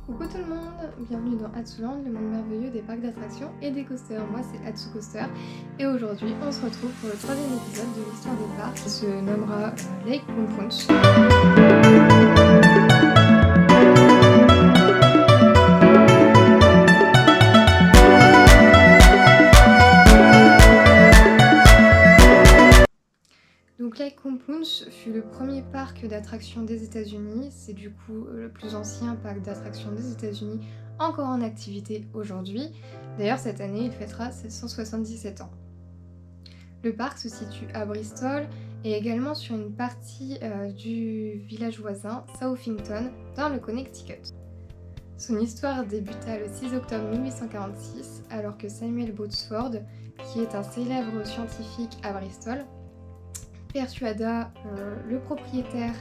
Coucou tout le monde, bienvenue dans Atsuland, le monde merveilleux des parcs d'attractions et des coasters. Moi c'est Atsu Coaster et aujourd'hui on se retrouve pour le troisième épisode de l'histoire des parcs qui se nommera Lake Kumpunch. Donc Lake Kumpunch fut le premier parc d'attractions des États-Unis. C'est du coup le plus ancien parc d'attractions des États-Unis encore en activité aujourd'hui. D'ailleurs cette année il fêtera ses 177 ans. Le parc se situe à Bristol et également sur une partie du village voisin Southington dans le Connecticut. Son histoire débuta le 6 octobre 1846 alors que Samuel Botsford, qui est un célèbre scientifique à Bristol, persuada le propriétaire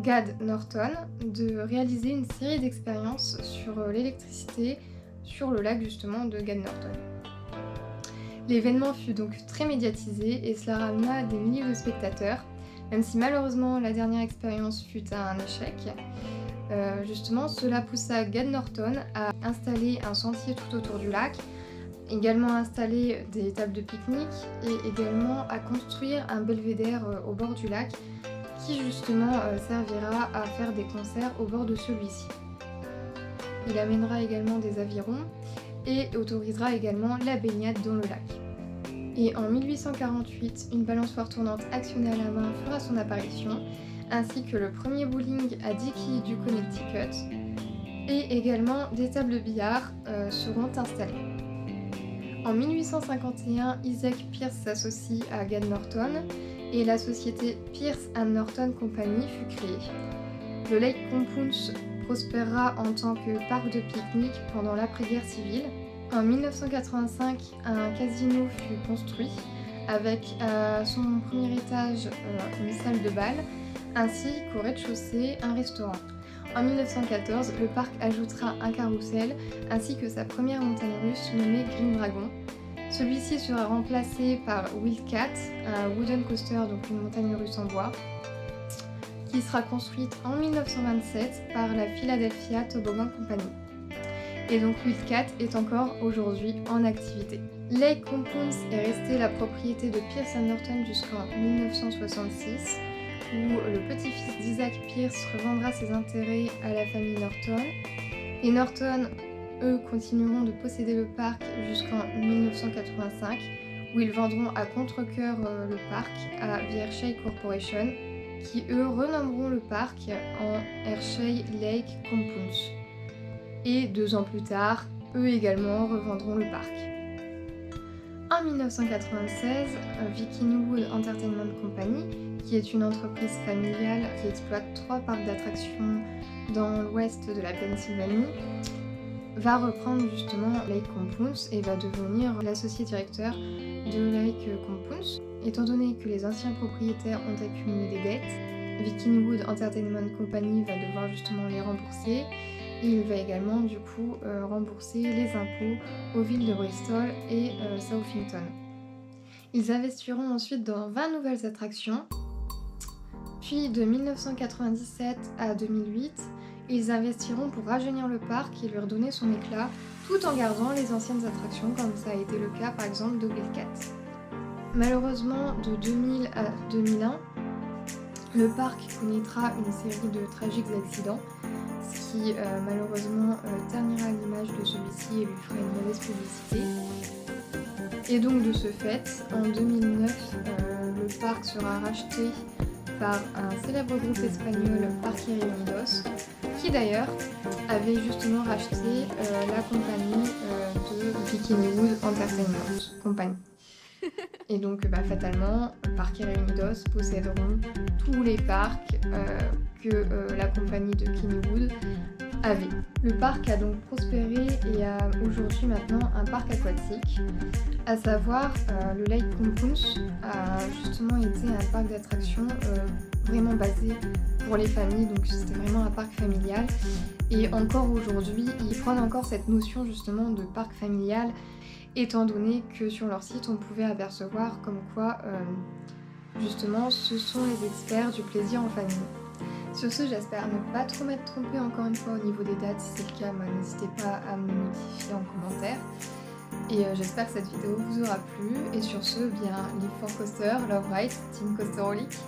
Gad Norton de réaliser une série d'expériences sur l'électricité sur le lac justement de Gad Norton. L'événement fut donc très médiatisé et cela ramena des milliers de spectateurs, même si malheureusement la dernière expérience fut un échec. Justement, cela poussa Gad Norton à installer un sentier tout autour du lac, également à installer des tables de pique-nique et également à construire un belvédère au bord du lac qui justement servira à faire des concerts au bord de celui-ci. Il amènera également des avirons et autorisera également la baignade dans le lac. Et en 1848, une balançoire tournante actionnée à la main fera son apparition, ainsi que le premier bowling à Dickey du Connecticut, et également des tables de billard seront installées. En 1851, Isaac Pierce s'associe à Gad Norton et la société Pierce & Norton Company fut créée. Le Lake Kumpunch prospérera en tant que parc de pique-nique pendant l'après-guerre civile. En 1985, un casino fut construit avec à son premier étage une salle de bal ainsi qu'au rez-de-chaussée un restaurant. En 1914, le parc ajoutera un carrousel ainsi que sa première montagne russe nommée Green Dragon. Celui-ci sera remplacé par Wildcat, un wooden coaster, donc une montagne russe en bois, qui sera construite en 1927 par la Philadelphia Toboggan Company. Et donc Wildcat est encore aujourd'hui en activité. Lake Kumpunch est resté la propriété de Pierce & Norton jusqu'en 1966, où le petit-fils d'Isaac Pierce revendra ses intérêts à la famille Norton. Et Norton, eux, continueront de posséder le parc jusqu'en 1985, où ils vendront à contre-cœur le parc à The Hershey Corporation, qui eux renommeront le parc en Hershey Lake Kumpunch. Et 2 ans plus tard, eux également revendront le parc. En 1996, Vickywood Entertainment Company, qui est une entreprise familiale qui exploite 3 parcs d'attractions dans l'ouest de la Pennsylvanie, va reprendre justement Lake Kumpunch et va devenir l'associé directeur de Lake Kumpunch. Étant donné que les anciens propriétaires ont accumulé des dettes, Vickywood Entertainment Company va devoir justement les rembourser et il va également du coup rembourser les impôts aux villes de Bristol et Southington. Ils investiront ensuite dans 20 nouvelles attractions. Puis de 1997 à 2008, ils investiront pour rajeunir le parc et lui redonner son éclat, tout en gardant les anciennes attractions, comme ça a été le cas par exemple de Wildcat. Malheureusement, de 2000 à 2001, le parc connaîtra une série de tragiques accidents, ce qui malheureusement ternira l'image de celui-ci et lui fera une mauvaise publicité. Et donc de ce fait, en 2009, le parc sera racheté par un célèbre groupe espagnol, Parques y Reunidos, qui d'ailleurs avait justement racheté la compagnie de Vickywood Entertainment Company. Et donc fatalement, Parques y Reunidos posséderont tous les parcs que la compagnie de Kennywood avait. Le parc a donc prospéré et a aujourd'hui maintenant un parc aquatique, à savoir le Lake Kumpunch a justement été un parc d'attractions vraiment basé pour les familles, donc c'était vraiment un parc familial. Et encore aujourd'hui, ils prennent encore cette notion justement de parc familial, étant donné que sur leur site on pouvait apercevoir comme quoi justement ce sont les experts du plaisir en famille. Sur ce, j'espère ne pas trop m'être trompée encore une fois au niveau des dates. Si c'est le cas, n'hésitez pas à me le notifier en commentaire. Et j'espère que cette vidéo vous aura plu. Et sur ce, bien, Live for Coaster, Love Ride, Team Coasterolic.